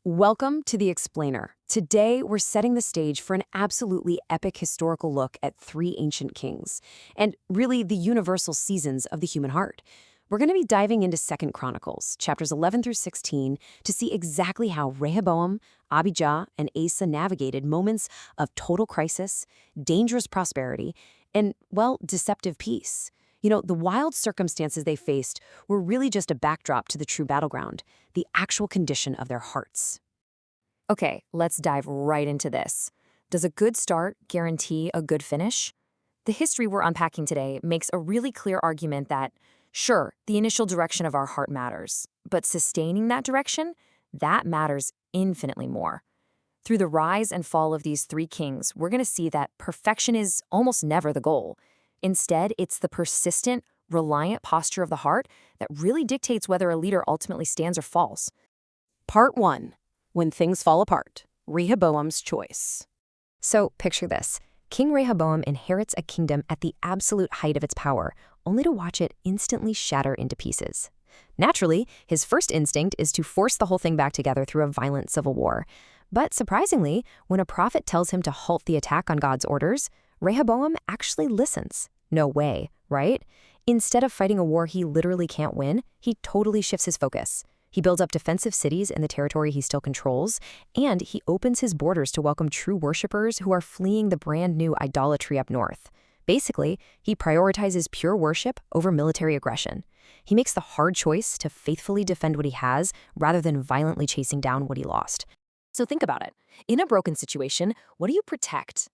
Welcome to The Explainer. Today, we're setting the stage for an absolutely epic historical look at three ancient kings, and really the universal seasons of the human heart. We're going to be diving into 2nd Chronicles, chapters 11 through 16, to see exactly how Rehoboam, Abijah, and Asa navigated moments of total crisis, dangerous prosperity, and, well, deceptive peace. The wild circumstances they faced were really just a backdrop to the true battleground, the actual condition of their hearts. Okay, let's dive right into this. Does a good start guarantee a good finish? The history we're unpacking today makes a really clear argument that, sure, the initial direction of our heart matters, but sustaining that direction, that matters infinitely more. Through the rise and fall of these three kings, we're going to see that perfection is almost never the goal. Instead, it's the persistent, reliant posture of the heart that really dictates whether a leader ultimately stands or falls. Part 1. When Things Fall Apart. Rehoboam's Choice. So, picture this. King Rehoboam inherits a kingdom at the absolute height of its power, only to watch it instantly shatter into pieces. Naturally, his first instinct is to force the whole thing back together through a violent civil war. But surprisingly, when a prophet tells him to halt the attack on God's orders, Rehoboam actually listens. No way, right? Instead of fighting a war he literally can't win, he totally shifts his focus. He builds up defensive cities in the territory he still controls, and he opens his borders to welcome true worshipers who are fleeing the brand new idolatry up north. Basically, he prioritizes pure worship over military aggression. He makes the hard choice to faithfully defend what he has rather than violently chasing down what he lost. So think about it. In a broken situation, what do you protect?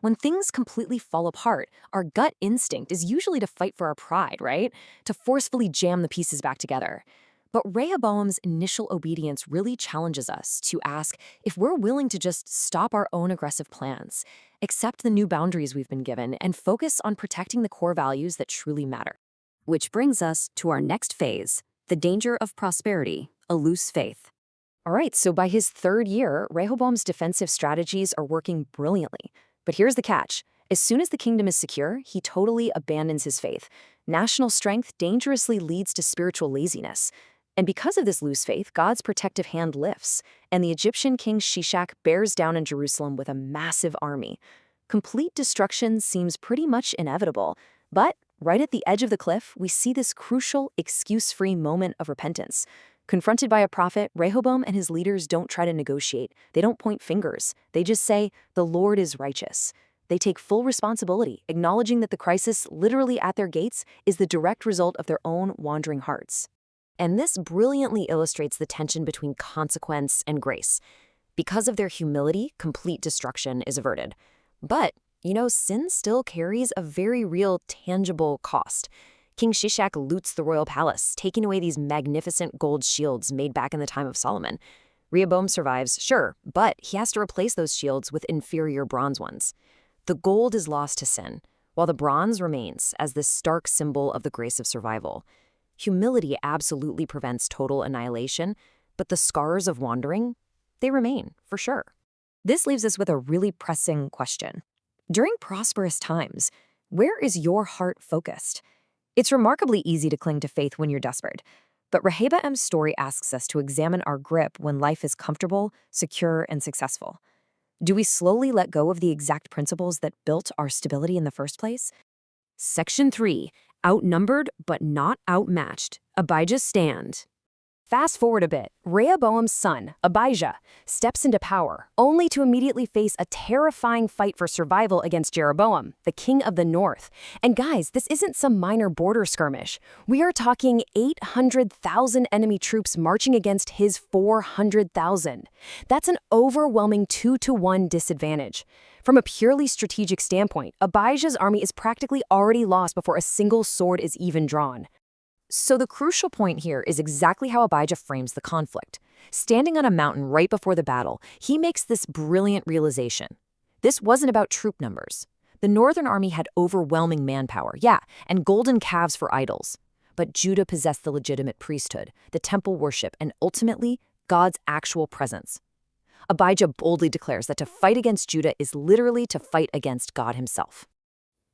When things completely fall apart, our gut instinct is usually to fight for our pride, right? To forcefully jam the pieces back together. But Rehoboam's initial obedience really challenges us to ask if we're willing to just stop our own aggressive plans, accept the new boundaries we've been given, and focus on protecting the core values that truly matter. Which brings us to our next phase, the danger of prosperity, a loose faith. All right, so by his third year, Rehoboam's defensive strategies are working brilliantly. But here's the catch. As soon as the kingdom is secure, he totally abandons his faith. National strength dangerously leads to spiritual laziness. And because of this loose faith, God's protective hand lifts, and the Egyptian king Shishak bears down in Jerusalem with a massive army. Complete destruction seems pretty much inevitable, but right at the edge of the cliff, we see this crucial, excuse-free moment of repentance. Confronted by a prophet, Rehoboam and his leaders don't try to negotiate. They don't point fingers. They just say, "The Lord is righteous." They take full responsibility, acknowledging that the crisis literally at their gates is the direct result of their own wandering hearts. And this brilliantly illustrates the tension between consequence and grace. Because of their humility, complete destruction is averted. But, sin still carries a very real, tangible cost. King Shishak loots the royal palace, taking away these magnificent gold shields made back in the time of Solomon. Rehoboam survives, sure, but he has to replace those shields with inferior bronze ones. The gold is lost to sin, while the bronze remains as this stark symbol of the grace of survival. Humility absolutely prevents total annihilation, but the scars of wandering, they remain, for sure. This leaves us with a really pressing question. During prosperous times, where is your heart focused? It's remarkably easy to cling to faith when you're desperate, but Rehoboam's story asks us to examine our grip when life is comfortable, secure, and successful. Do we slowly let go of the exact principles that built our stability in the first place? Section 3. Outnumbered but not outmatched. Abijah's stand. Fast forward a bit. Rehoboam's son, Abijah, steps into power, only to immediately face a terrifying fight for survival against Jeroboam, the king of the north. And guys, this isn't some minor border skirmish. We are talking 800,000 enemy troops marching against his 400,000. That's an overwhelming 2-to-1 disadvantage. From a purely strategic standpoint, Abijah's army is practically already lost before a single sword is even drawn. So the crucial point here is exactly how Abijah frames the conflict. Standing on a mountain right before the battle, he makes this brilliant realization. This wasn't about troop numbers. The northern army had overwhelming manpower, yeah, and golden calves for idols. But Judah possessed the legitimate priesthood, the temple worship, and ultimately, God's actual presence. Abijah boldly declares that to fight against Judah is literally to fight against God himself.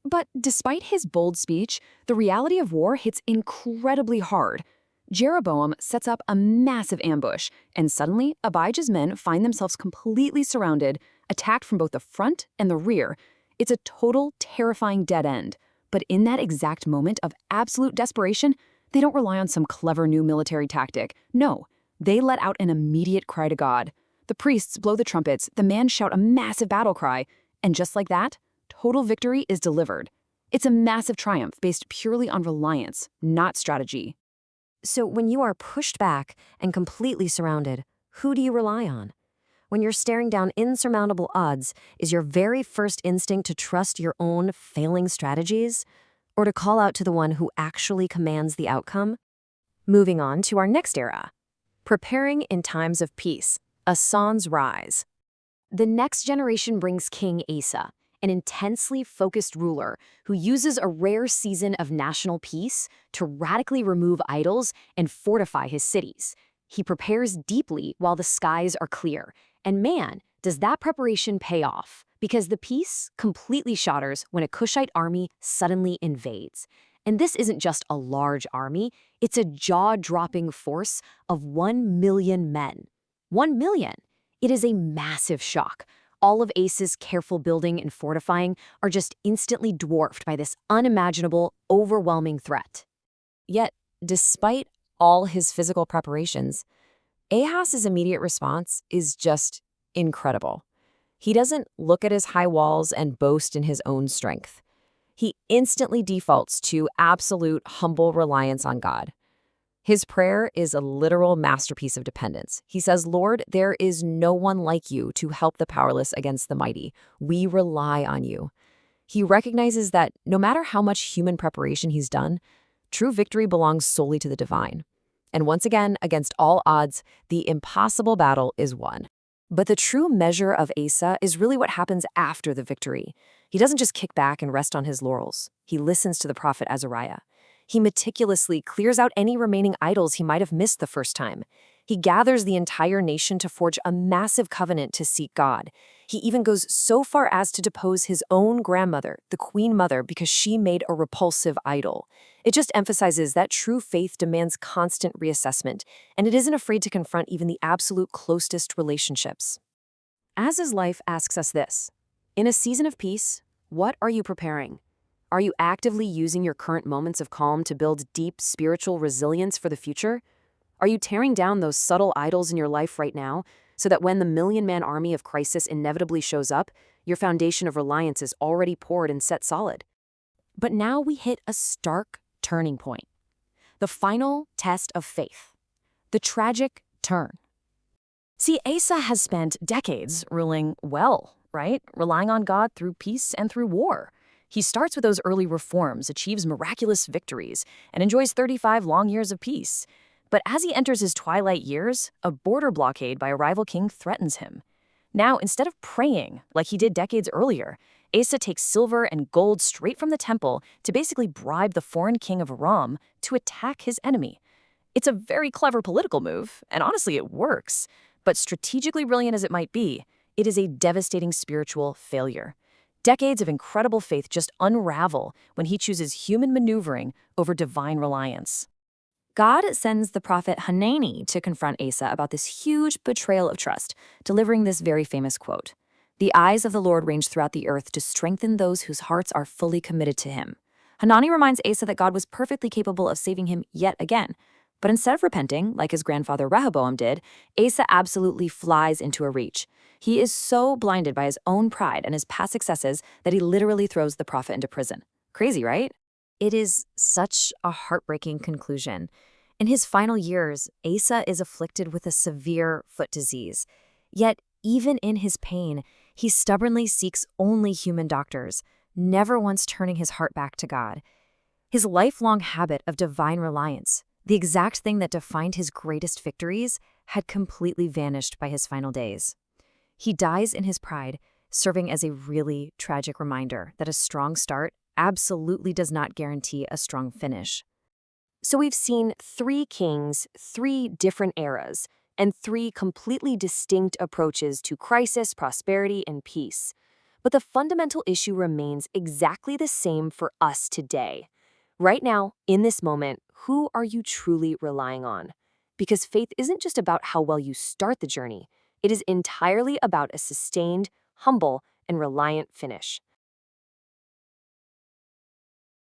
But despite his bold speech, the reality of war hits incredibly hard. Jeroboam sets up a massive ambush, and suddenly Abijah's men find themselves completely surrounded, attacked from both the front and the rear. It's a total, terrifying dead end. But in that exact moment of absolute desperation, they don't rely on some clever new military tactic. No, they let out an immediate cry to God. The priests blow the trumpets, the men shout a massive battle cry, and just like that, total victory is delivered. It's a massive triumph based purely on reliance, not strategy. So when you are pushed back and completely surrounded, who do you rely on? When you're staring down insurmountable odds, is your very first instinct to trust your own failing strategies? Or to call out to the one who actually commands the outcome? Moving on to our next era. Preparing in times of peace. Asan's rise. The next generation brings King Asa, an intensely focused ruler who uses a rare season of national peace to radically remove idols and fortify his cities. He prepares deeply while the skies are clear. And man, does that preparation pay off, because the peace completely shatters when a Cushite army suddenly invades. And this isn't just a large army, it's a jaw-dropping force of 1 million men. 1 million! It is a massive shock. All of Asa's careful building and fortifying are just instantly dwarfed by this unimaginable, overwhelming threat. Yet, despite all his physical preparations, Ahaz's immediate response is just incredible. He doesn't look at his high walls and boast in his own strength. He instantly defaults to absolute humble reliance on God. His prayer is a literal masterpiece of dependence. He says, "Lord, there is no one like you to help the powerless against the mighty. We rely on you." He recognizes that no matter how much human preparation he's done, true victory belongs solely to the divine. And once again, against all odds, the impossible battle is won. But the true measure of Asa is really what happens after the victory. He doesn't just kick back and rest on his laurels. He listens to the prophet Azariah. He meticulously clears out any remaining idols he might have missed the first time. He gathers the entire nation to forge a massive covenant to seek God. He even goes so far as to depose his own grandmother, the queen mother, because she made a repulsive idol. It just emphasizes that true faith demands constant reassessment, and it isn't afraid to confront even the absolute closest relationships. Asa's life asks us this: in a season of peace, what are you preparing? Are you actively using your current moments of calm to build deep spiritual resilience for the future? Are you tearing down those subtle idols in your life right now so that when the million-man army of crisis inevitably shows up, your foundation of reliance is already poured and set solid? But now we hit a stark turning point. The final test of faith. The tragic turn. See, Asa has spent decades ruling well, right? Relying on God through peace and through war. He starts with those early reforms, achieves miraculous victories, and enjoys 35 long years of peace. But as he enters his twilight years, a border blockade by a rival king threatens him. Now, instead of praying like he did decades earlier, Asa takes silver and gold straight from the temple to basically bribe the foreign king of Aram to attack his enemy. It's a very clever political move, and honestly, it works. But strategically brilliant as it might be, it is a devastating spiritual failure. Decades of incredible faith just unravel when he chooses human maneuvering over divine reliance. God sends the prophet Hanani to confront Asa about this huge betrayal of trust, delivering this very famous quote: "The eyes of the Lord range throughout the earth to strengthen those whose hearts are fully committed to him." Hanani reminds Asa that God was perfectly capable of saving him yet again. But instead of repenting, like his grandfather Rehoboam did, Asa absolutely flies into a reach. He is so blinded by his own pride and his past successes that he literally throws the prophet into prison. Crazy, right? It is such a heartbreaking conclusion. In his final years, Asa is afflicted with a severe foot disease. Yet, even in his pain, he stubbornly seeks only human doctors, never once turning his heart back to God. His lifelong habit of divine reliance, the exact thing that defined his greatest victories, had completely vanished by his final days. He dies in his pride, serving as a really tragic reminder that a strong start absolutely does not guarantee a strong finish. So we've seen 3 kings, 3 different eras, and 3 completely distinct approaches to crisis, prosperity, and peace. But the fundamental issue remains exactly the same for us today. Right now, in this moment, who are you truly relying on? Because faith isn't just about how well you start the journey, it is entirely about a sustained, humble, and reliant finish.